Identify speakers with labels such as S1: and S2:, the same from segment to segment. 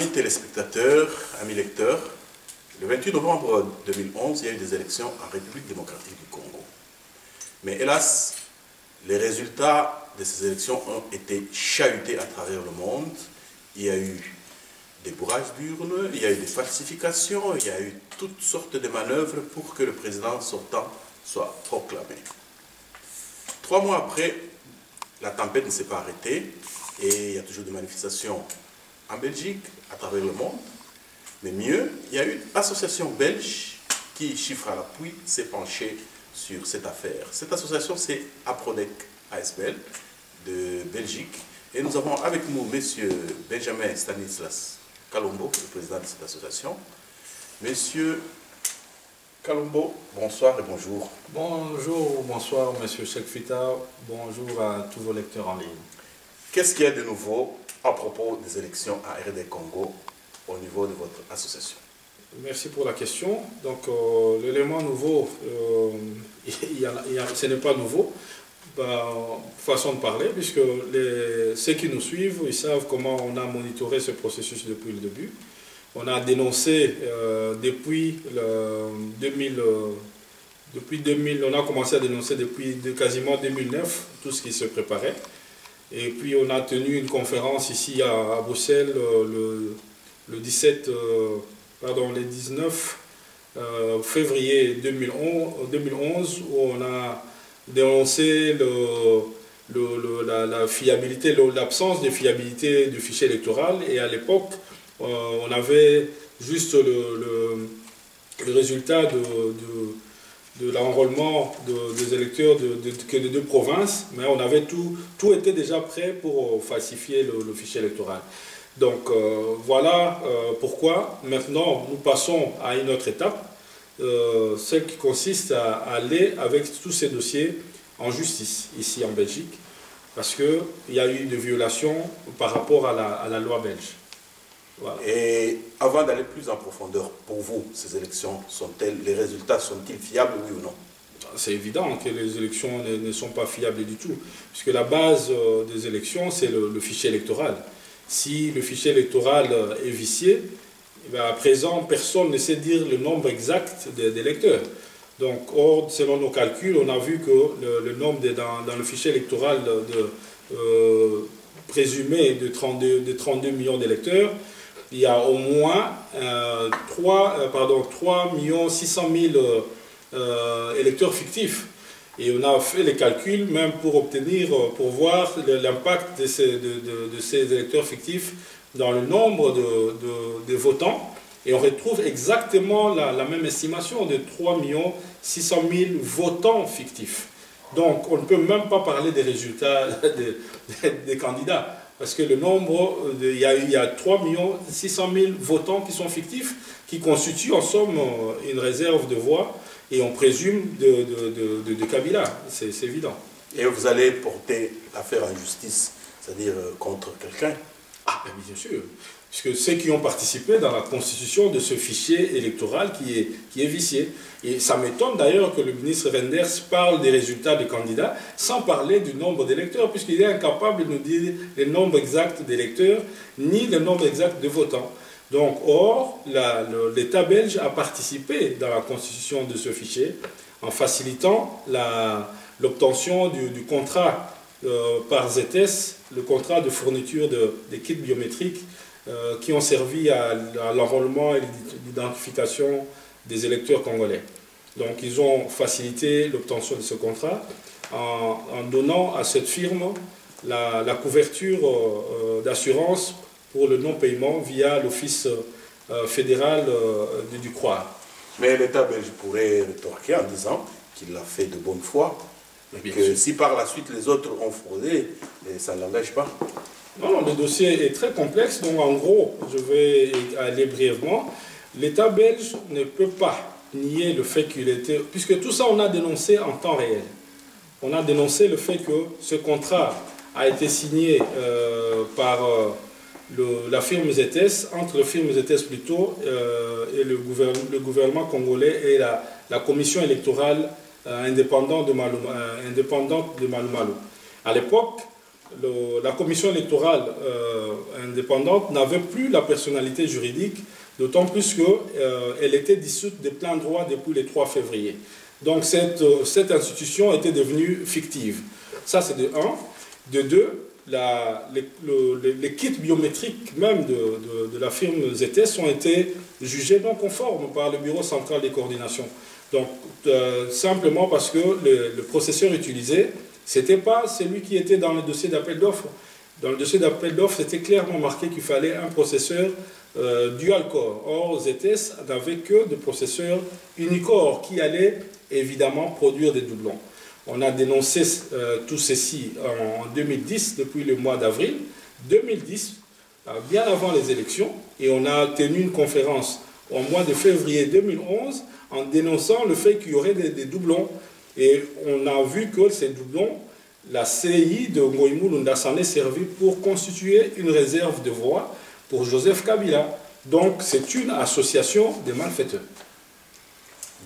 S1: Amis téléspectateurs, amis lecteurs, le 28 novembre 2011, il y a eu des élections en République démocratique du Congo. Mais hélas, les résultats de ces élections ont été chahutés à travers le monde. Il y a eu des bourrages d'urnes, il y a eu des falsifications, il y a eu toutes sortes de manœuvres pour que le président sortant soit proclamé. 3 mois après, la tempête ne s'est pas arrêtée et il y a toujours des manifestations en Belgique, à travers le monde. Mais mieux, il y a une association belge qui, chiffre à l'appui, s'est penchée sur cette affaire. Cette association, c'est APRODEC ASBL de Belgique. Et nous avons avec nous M. Benjamin Stanislas Kalombo, le président de cette association. Monsieur Kalombo, bonsoir et bonjour.
S2: Bonjour, bonsoir Monsieur Chekfita, bonjour à tous vos lecteurs en ligne.
S1: Qu'est-ce qu'il y a de nouveau à propos des élections à RD Congo au niveau de votre association?
S2: Merci pour la question. Donc l'élément nouveau, ce n'est pas nouveau, façon de parler, puisque ceux qui nous suivent, ils savent comment on a monitoré ce processus depuis le début. On a dénoncé depuis 2000, on a commencé à dénoncer depuis quasiment 2009 tout ce qui se préparait. Et puis on a tenu une conférence ici à Bruxelles le 19 février 2011 où on a dénoncé la fiabilité, l'absence de fiabilité du fichier électoral. Et à l'époque, on avait juste le résultat de l'enrôlement des électeurs que de 2 provinces, mais on avait tout était déjà prêt pour falsifier le fichier électoral. Donc voilà pourquoi maintenant nous passons à une autre étape, celle qui consiste à aller avec tous ces dossiers en justice ici en Belgique, parce qu'il y a eu des violations par rapport à la loi belge. Voilà.
S1: Et avant d'aller plus en profondeur, pour vous, ces élections les résultats sont-ils fiables, oui ou non?
S2: C'est évident que les élections ne sont pas fiables du tout, puisque la base des élections, c'est le fichier électoral. Si le fichier électoral est vicié, à présent, personne ne sait dire le nombre exact d'électeurs. Donc, selon nos calculs, on a vu que le nombre dans le fichier électoral présumé de 32 millions d'électeurs, il y a au moins 3 600 000 électeurs fictifs. Et on a fait les calculs même pour voir l'impact de ces électeurs fictifs dans le nombre de votants. Et on retrouve exactement la même estimation de 3 600 000 votants fictifs. Donc on ne peut même pas parler des résultats des candidats. Parce que le nombre, il y a 3 600 000 votants qui sont fictifs, qui constituent en somme une réserve de voix, et on présume de Kabila, c'est évident.
S1: Et vous allez porter l'affaire en justice, c'est-à-dire contre quelqu'un?
S2: Ah, bien sûr, puisque ceux qui ont participé dans la constitution de ce fichier électoral qui est vicié. Et ça m'étonne d'ailleurs que le ministre Renders parle des résultats des candidats sans parler du nombre d'électeurs, puisqu'il est incapable de nous dire le nombre exact d'électeurs ni le nombre exact de votants. Donc, or, l'État belge a participé dans la constitution de ce fichier en facilitant l'obtention du contrat par ZS, le contrat de fourniture des kits biométriques qui ont servi à l'enrôlement et l'identification des électeurs congolais. Donc ils ont facilité l'obtention de ce contrat en donnant à cette firme la couverture d'assurance pour le non-paiement via l'Office fédéral du croire.
S1: Mais l'État belge pourrait rétorquer en disant qu'il l'a fait de bonne foi, et que si par la suite les autres ont fraudé, ça ne l'engage pas.
S2: Non, le dossier est très complexe, donc en gros, je vais aller brièvement. L'État belge ne peut pas nier le fait qu'il était... Puisque tout ça, on a dénoncé en temps réel. On a dénoncé le fait que ce contrat a été signé par la firme ZS, entre la firme ZS plutôt, et le gouvernement congolais et la commission électorale indépendante de Malou Malou. À l'époque, la commission électorale indépendante n'avait plus la personnalité juridique, d'autant plus qu'elle était dissoute de plein droit depuis le 3 février. Donc cette institution était devenue fictive. Ça, c'est de 1. De 2, les kits biométriques même de la firme ZS ont été jugés non conformes par le Bureau central des coordinations. Donc, simplement parce que le processeur utilisé, ce n'était pas celui qui était dans le dossier d'appel d'offres. Dans le dossier d'appel d'offres, c'était clairement marqué qu'il fallait un processeur dual-core. Or, ZS n'avait que des processeurs unicore qui allaient évidemment produire des doublons. On a dénoncé tout ceci en 2010, depuis le mois d'avril 2010, bien avant les élections, et on a tenu une conférence au mois de février 2011 en dénonçant le fait qu'il y aurait des doublons. Et on a vu que ces doublons, la CI de Ngoïmou Lunda s'en est servi pour constituer une réserve de voix pour Joseph Kabila. Donc c'est une association de malfaiteurs.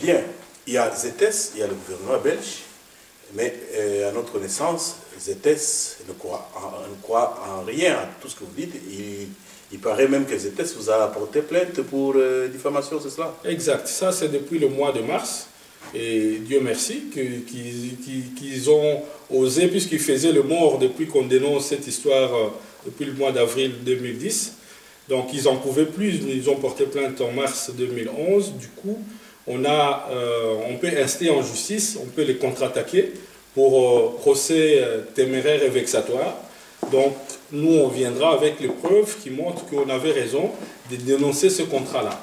S1: Bien, il y a ZS, il y a le gouvernement belge, mais à notre connaissance, ZS ne croit en rien à tout ce que vous dites. Il paraît même que ZS vous a porté plainte pour diffamation, c'est cela?
S2: Exact, ça c'est depuis le mois de mars. Et Dieu merci qu'ils ont osé, puisqu'ils faisaient le mort depuis qu'on dénonce cette histoire depuis le mois d'avril 2010. Donc ils n'en pouvaient plus, ils ont porté plainte en mars 2011. Du coup, on peut inster en justice, on peut les contre-attaquer pour procès téméraire et vexatoire. Donc nous, on viendra avec les preuves qui montrent qu'on avait raison de dénoncer ce contrat-là.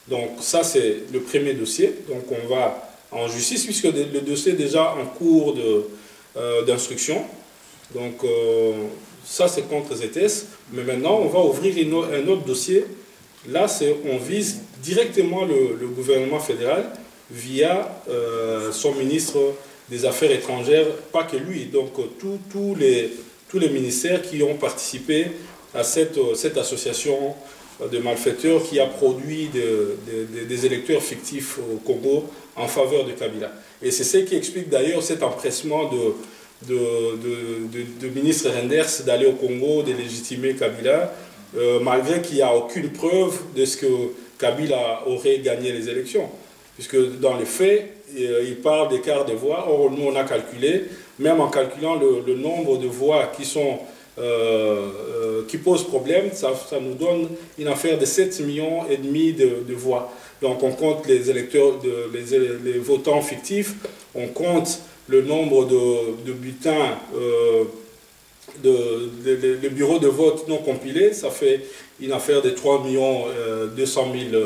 S2: Donc ça, c'est le premier dossier. Donc on va en justice, puisque le dossier est déjà en cours d'instruction. Donc ça, c'est contre ZS. Mais maintenant, on va ouvrir un autre dossier. Là, on vise directement le gouvernement fédéral via son ministre des Affaires étrangères, pas que lui. Donc tous les ministères qui ont participé à cette association de malfaiteurs qui a produit des électeurs fictifs au Congo en faveur de Kabila. Et c'est ce qui explique d'ailleurs cet empressement de ministre Renders d'aller au Congo, de légitimer Kabila, malgré qu'il n'y a aucune preuve de ce que Kabila aurait gagné les élections. Puisque dans les faits, il parle d'écart de voix. Or, nous, on a calculé, même en calculant le nombre de voix qui posent problème, ça nous donne une affaire de 7,5 millions de voix. Donc, on compte les électeurs, les votants fictifs, on compte le nombre de bulletins, le bureau de vote non compilé, ça fait une affaire de 3 200 000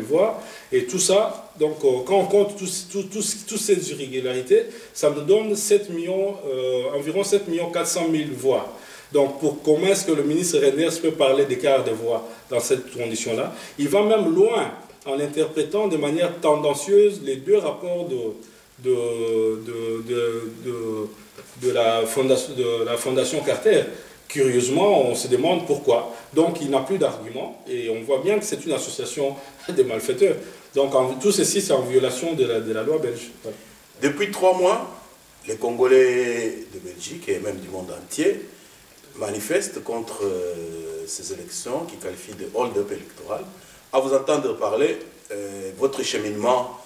S2: voix. Et tout ça, donc quand on compte toutes ces irrégularités, ça nous donne environ 7 400 000 voix. Donc comment est-ce que le ministre Renders peut parler d'écart de voix dans cette condition-là? Il va même loin en interprétant de manière tendancieuse les deux rapports de la Fondation Carter. Curieusement, on se demande pourquoi. Donc, il n'a plus d'argument et on voit bien que c'est une association de malfaiteurs. Donc, tout ceci, c'est en violation de la loi belge. Voilà.
S1: Depuis 3 mois, les Congolais de Belgique et même du monde entier manifestent contre ces élections qui qualifient de hold-up électoral. À vous entendre parler, votre cheminement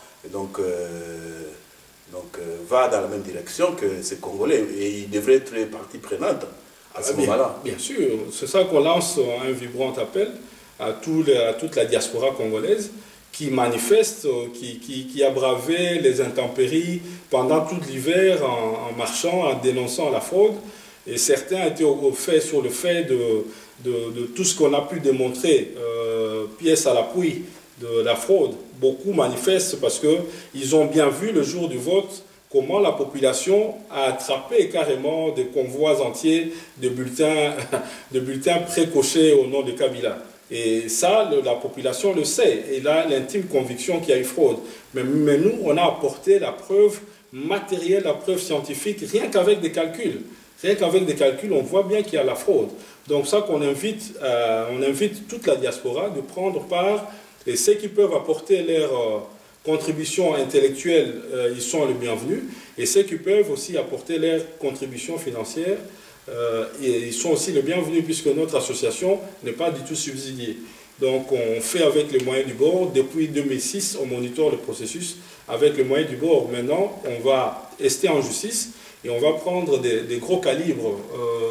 S1: va dans la même direction que ces Congolais et ils devraient être partie prenante à ce moment-là. Bien
S2: sûr, c'est ça qu'on lance un vibrant appel à toute la diaspora congolaise qui manifeste, qui a bravé les intempéries pendant tout l'hiver en marchant, en dénonçant la fraude. Et certains étaient sur le fait de tout ce qu'on a pu démontrer, pièce à l'appui de la fraude. Beaucoup manifestent parce qu'ils ont bien vu le jour du vote comment la population a attrapé carrément des convois entiers de bulletins précochés au nom de Kabila. Et ça, la population le sait. Et là, l'intime conviction qu'il y a eu fraude. Mais nous, on a apporté la preuve matérielle, la preuve scientifique, rien qu'avec des calculs. Rien qu'avec des calculs, on voit bien qu'il y a la fraude. Donc ça qu'on invite, on invite toute la diaspora de prendre part, et ceux qui peuvent apporter leur contribution intellectuelle, ils sont les bienvenus, et ceux qui peuvent aussi apporter leur contribution financière, et ils sont aussi les bienvenus puisque notre association n'est pas du tout subsidiée. Donc on fait avec les moyens du bord. Depuis 2006, on monitore le processus avec les moyens du bord. Maintenant, on va rester en justice et on va prendre des gros calibres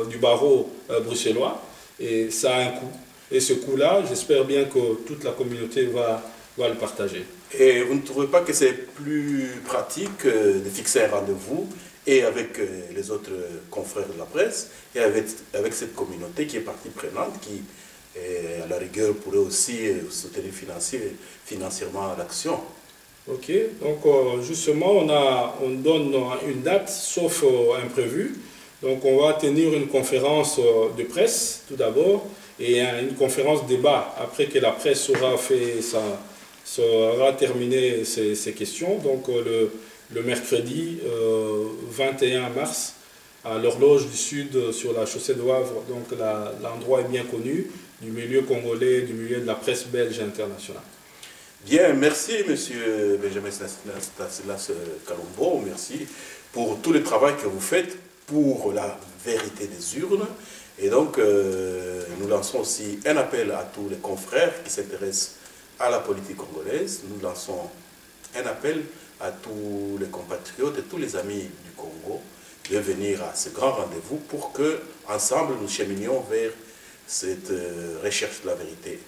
S2: du barreau bruxellois. Et ça a un coût. Et ce coût-là, j'espère bien que toute la communauté va le partager.
S1: Et vous ne trouvez pas que c'est plus pratique de fixer un rendez-vous et avec les autres confrères de la presse et avec cette communauté qui est partie prenante, qui à la rigueur pourrait aussi soutenir financièrement l'action?
S2: Ok, donc justement on donne une date sauf imprévu. Donc on va tenir une conférence de presse tout d'abord et une conférence débat après que la presse aura terminé ses questions. Donc le mercredi 21 mars à l'Horloge du Sud sur la chaussée de Wavre. Donc l'endroit est bien connu du milieu congolais, du milieu de la presse belge et internationale.
S1: Bien, merci Monsieur Benjamin Stanislas Kalombo, merci pour tout le travail que vous faites pour la vérité des urnes. Et donc, nous lançons aussi un appel à tous les confrères qui s'intéressent à la politique congolaise. Nous lançons un appel à tous les compatriotes et tous les amis du Congo de venir à ce grand rendez-vous pour que, ensemble, nous cheminions vers cette recherche de la vérité.